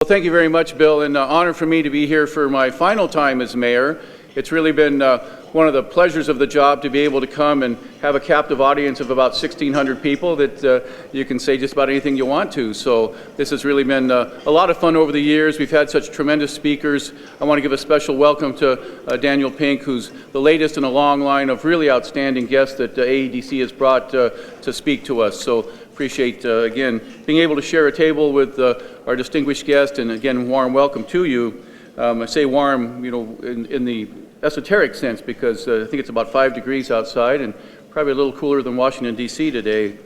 Well, thank you very much, Bill, and honor for me to be here for my final time as mayor. It's really been one of the pleasures of the job to be able to come and have a captive audience of about 1,600 people that you can say just about anything you want to. So this has really been a lot of fun over the years. We've had such tremendous speakers. I want to give a special welcome to Daniel Pink, who's the latest in a long line of really outstanding guests that AEDC has brought to speak to us. So appreciate, again, being able to share a table with our distinguished guest, and again, warm welcome to you. I say warm, you know, in the esoteric sense, because I think it's about 5 degrees outside and probably a little cooler than Washington, D.C. today.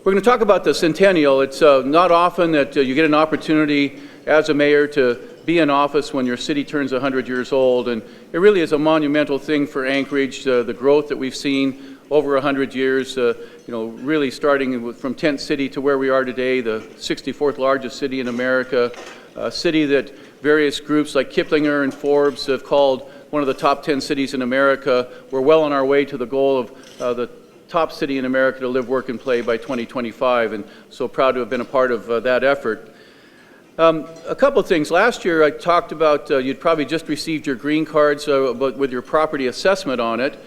We're going to talk about the Centennial. It's not often that you get an opportunity as a mayor to be in office when your city turns 100 years old, and it really is a monumental thing for Anchorage, the growth that we've seen over 100 years, you know, really starting from tent city to where we are today, the 64th largest city in America, a city that various groups like Kiplinger and Forbes have called one of the top 10 cities in America. We're well on our way to the goal of the top city in America to live, work, and play by 2025, and so proud to have been a part of that effort. A couple of things. Last year I talked about you'd probably just received your green cards but with your property assessment on it,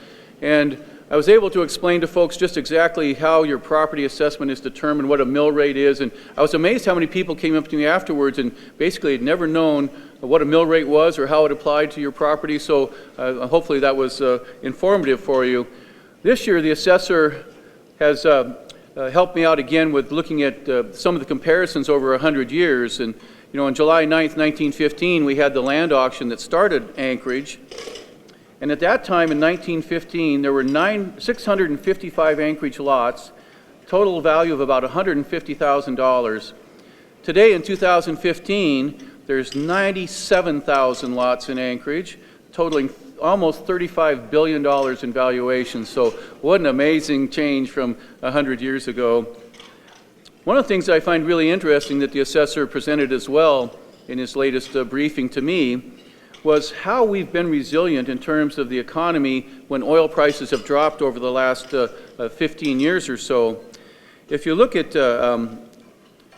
and I was able to explain to folks just exactly how your property assessment is determined, what a mill rate is, and I was amazed how many people came up to me afterwards and basically had never known what a mill rate was or how it applied to your property, so hopefully that was informative for you. This year the assessor has helped me out again with looking at some of the comparisons over 100 years, and you know, on July 9th, 1915, we had the land auction that started Anchorage. And at that time in 1915, there were 655 Anchorage lots, total value of about $150,000. Today in 2015, there's 97,000 lots in Anchorage, totaling almost $35 billion in valuation. So what an amazing change from 100 years ago. One of the things that I find really interesting that the assessor presented as well in his latest briefing to me was how we've been resilient in terms of the economy when oil prices have dropped over the last 15 years or so. If you look at the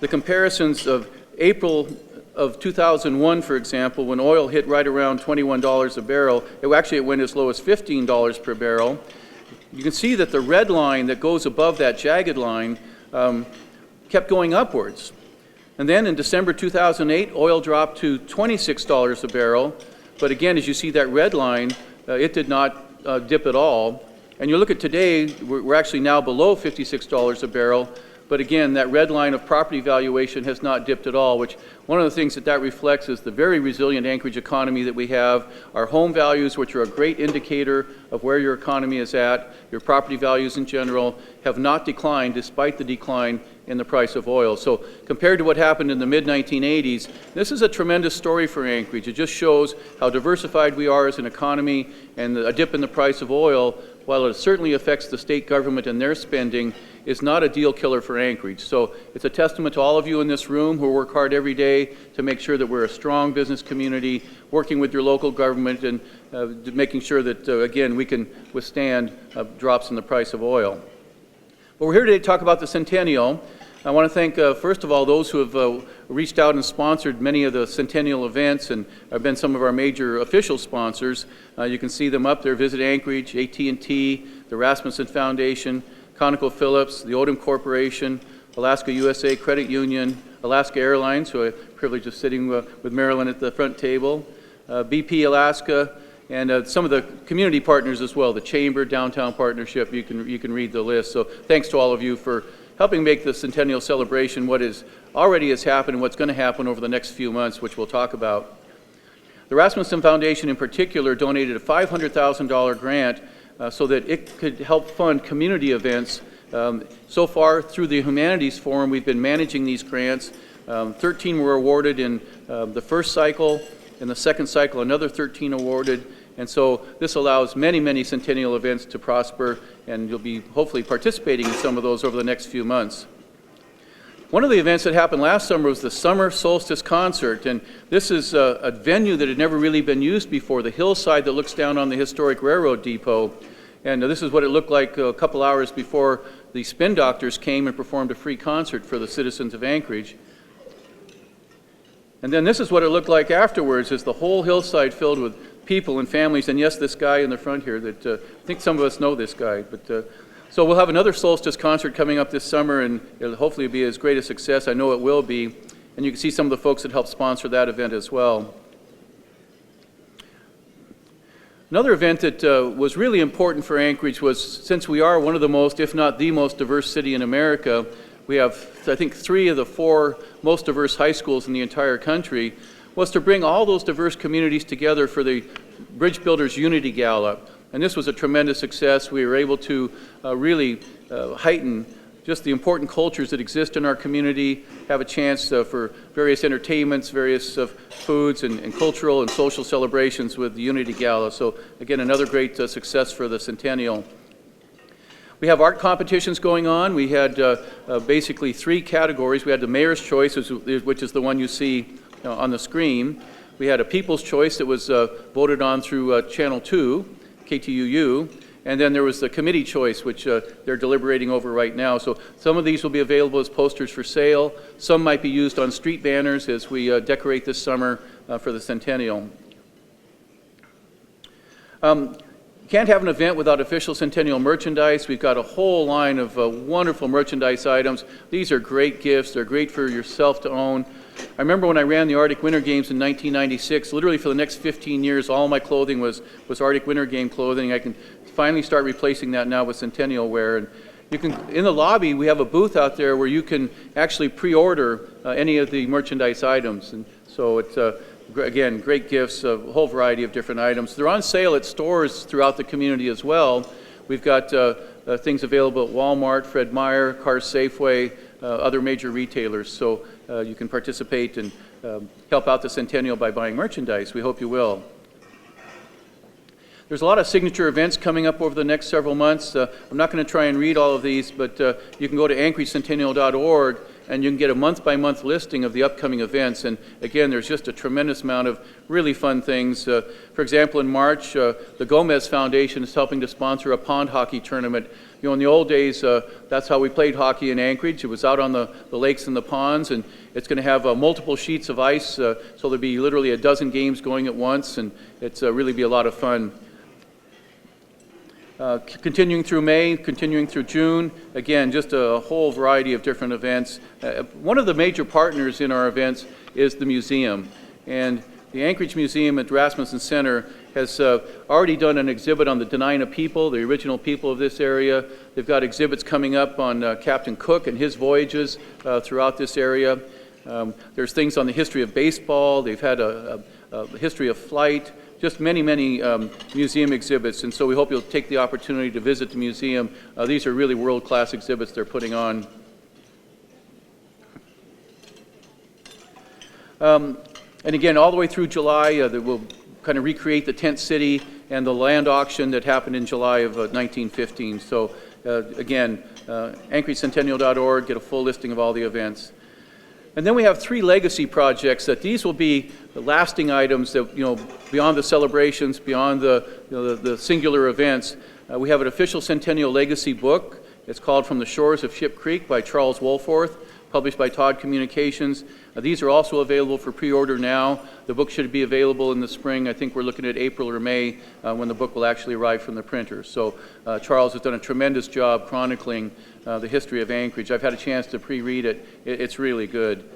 comparisons of April of 2001, for example, when oil hit right around $21 a barrel, it went as low as $15 per barrel. You can see that the red line that goes above that jagged line kept going upwards. And then in December 2008, oil dropped to $26 a barrel. But again, as you see that red line, it did not dip at all. And you look at today, we're actually now below $56 a barrel. But again, that red line of property valuation has not dipped at all, which one of the things that reflects is the very resilient Anchorage economy that we have. Our home values, which are a great indicator of where your economy is at, your property values in general, have not declined despite the decline in the price of oil. So compared to what happened in the mid-1980s, this is a tremendous story for Anchorage. It just shows how diversified we are as an economy, and a dip in the price of oil, while it certainly affects the state government and their spending, is not a deal killer for Anchorage. So it's a testament to all of you in this room who work hard every day to make sure that we're a strong business community, working with your local government and making sure that, again, we can withstand drops in the price of oil. Well, we're here today to talk about the Centennial. I want to thank, first of all, those who have reached out and sponsored many of the Centennial events and have been some of our major official sponsors. You can see them up there: Visit Anchorage, AT&T, the Rasmussen Foundation, ConocoPhillips, the Odom Corporation, Alaska USA Credit Union, Alaska Airlines, who I have the privilege of sitting with Marilyn at the front table, BP Alaska, and some of the community partners as well, the Chamber, Downtown Partnership. You can read the list. So thanks to all of you for helping make the Centennial celebration what already has happened and what's going to happen over the next few months, which we'll talk about. The Rasmussen Foundation in particular donated a $500,000 grant so that it could help fund community events. So far, through the Humanities Forum, we've been managing these grants. 13 were awarded in the first cycle. In the second cycle, another 13 awarded. And so this allows many, many Centennial events to prosper, and you'll be hopefully participating in some of those over the next few months. One of the events that happened last summer was the Summer Solstice Concert, and this is a venue that had never really been used before, the hillside that looks down on the historic railroad depot. And this is what it looked like a couple hours before the Spin Doctors came and performed a free concert for the citizens of Anchorage. And then this is what it looked like afterwards, is the whole hillside filled with people and families, and yes, this guy in the front here that I think some of us know this guy. But so we'll have another Solstice concert coming up this summer, and it'll hopefully be as great a success. I know it will be. And you can see some of the folks that helped sponsor that event as well. Another event that was really important for Anchorage was, since we are one of the most, if not the most diverse city in America, we have, I think, 3 of the 4 most diverse high schools in the entire country, was to bring all those diverse communities together for the Bridge Builders Unity Gala. And this was a tremendous success. We were able to really heighten just the important cultures that exist in our community, have a chance for various entertainments, various foods and cultural and social celebrations with the Unity Gala. So again, another great success for the Centennial. We have art competitions going on. We had basically 3 categories. We had the Mayor's Choice, which is the one you see on the screen. We had a People's Choice that was voted on through Channel 2, KTUU. And then there was the Committee Choice, which they're deliberating over right now. So some of these will be available as posters for sale. Some might be used on street banners as we decorate this summer for the Centennial. Can't have an event without official Centennial merchandise. We've got a whole line of wonderful merchandise items. These are great gifts. They're great for yourself to own. I remember when I ran the Arctic Winter Games in 1996, literally for the next 15 years, all my clothing was Arctic Winter Game clothing. I can finally start replacing that now with Centennial wear. And you can, in the lobby, we have a booth out there where you can actually pre-order any of the merchandise items. And so it's, again, great gifts, a whole variety of different items. They're on sale at stores throughout the community as well. We've got things available at Walmart, Fred Meyer, Cars Safeway, other major retailers. So you can participate and help out the Centennial by buying merchandise. We hope you will. There's a lot of signature events coming up over the next several months. I'm not going to try and read all of these, but you can go to AnchoageCentennial.org and you can get a month-by-month listing of the upcoming events. And again, there's just a tremendous amount of really fun things. For example, in March, the Gomez Foundation is helping to sponsor a pond hockey tournament. You know, in the old days, that's how we played hockey in Anchorage. It was out on the lakes and the ponds, and it's going to have multiple sheets of ice, so there'll be literally a dozen games going at once, and it's really be a lot of fun. Continuing through May, continuing through June, again, just a whole variety of different events. One of the major partners in our events is the museum. And the Anchorage Museum at Rasmussen Center has already done an exhibit on the Dena'ina people, the original people of this area. They've got exhibits coming up on Captain Cook and his voyages throughout this area. There's things on the history of baseball. They've had a history of flight. Just many, many museum exhibits, and so we hope you'll take the opportunity to visit the museum. These are really world-class exhibits they're putting on. And again, all the way through July, we'll kind of recreate the tent city and the land auction that happened in July of 1915. So again, AnchoageCentennial.org, get a full listing of all the events. And then we have 3 legacy projects that these will be the lasting items that, you know, beyond the celebrations, beyond the singular events. We have an official Centennial legacy book. It's called From the Shores of Ship Creek by Charles Wolforth, published by Todd Communications. These are also available for pre-order now. The book should be available in the spring. I think we're looking at April or May when the book will actually arrive from the printer. So Charles has done a tremendous job chronicling the history of Anchorage. I've had a chance to pre-read it. It's really good.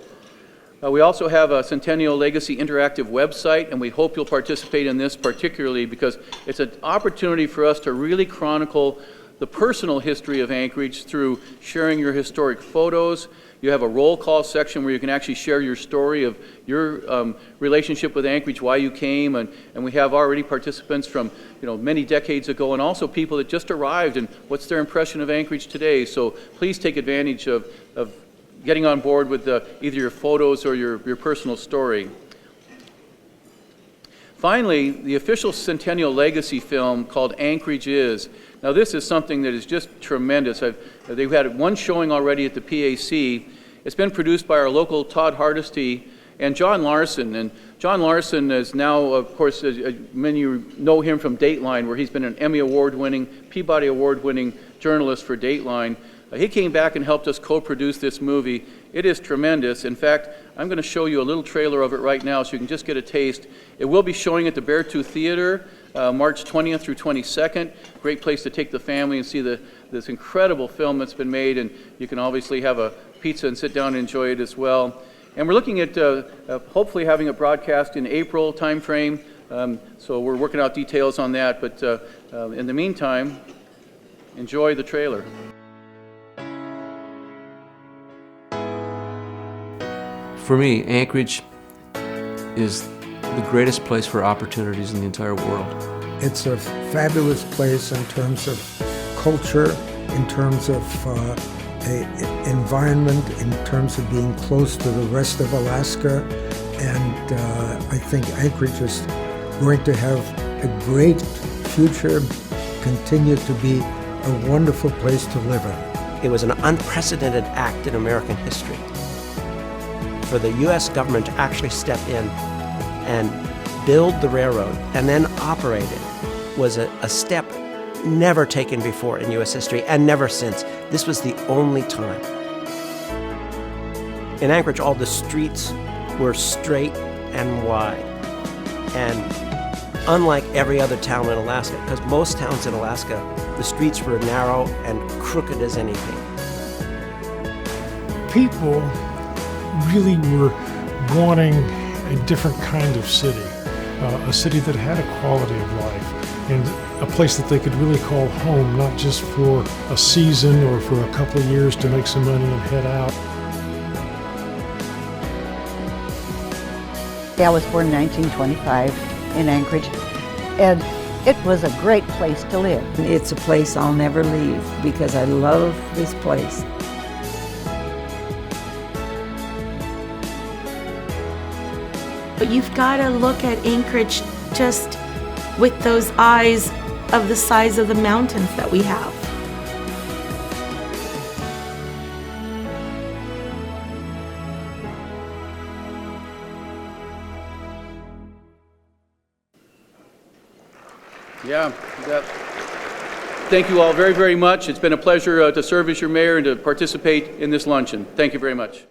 We also have a Centennial Legacy interactive website, and we hope you'll participate in this particularly because it's an opportunity for us to really chronicle the personal history of Anchorage through sharing your historic photos. You have a roll call section where you can actually share your story of your relationship with Anchorage, why you came, and we have already participants from many decades ago, and also people that just arrived and what's their impression of Anchorage today. So please take advantage of getting on board with either your photos or your personal story. Finally, the official Centennial Legacy film called Anchorage Is. Now this is something that is just tremendous. They've had one showing already at the PAC. It's been produced by our local Todd Hardesty and John Larson. And John Larson is now, of course, many of you know him from Dateline, where he's been an Emmy Award-winning, Peabody Award-winning journalist for Dateline. He came back and helped us co-produce this movie. It is tremendous. In fact, I'm going to show you a little trailer of it right now so you can just get a taste. It will be showing at the Beartooth Theater March 20th through 22nd. Great place to take the family and see this incredible film that's been made, and you can obviously have a pizza and sit down and enjoy it as well. And we're looking at hopefully having it broadcast in April timeframe, so we're working out details on that, but in the meantime, enjoy the trailer. For me, Anchorage is the greatest place for opportunities in the entire world. It's a fabulous place in terms of culture, in terms of environment, in terms of being close to the rest of Alaska, and I think Anchorage is going to have a great future, continue to be a wonderful place to live in. It was an unprecedented act in American history for the U.S. government to actually step in and build the railroad and then operate it was a step never taken before in U.S. history and never since. This was the only time. In Anchorage, all the streets were straight and wide. And unlike every other town in Alaska, because most towns in Alaska, the streets were narrow and crooked as anything. People really were wanting a different kind of city, a city that had a quality of life, and a place that they could really call home, not just for a season or for a couple of years to make some money and head out. I was born in 1925 in Anchorage, and it was a great place to live. It's a place I'll never leave because I love this place. But you've got to look at Anchorage just with those eyes of the size of the mountains that we have. Yeah, thank you all very, very much. It's been a pleasure to serve as your mayor and to participate in this luncheon. Thank you very much.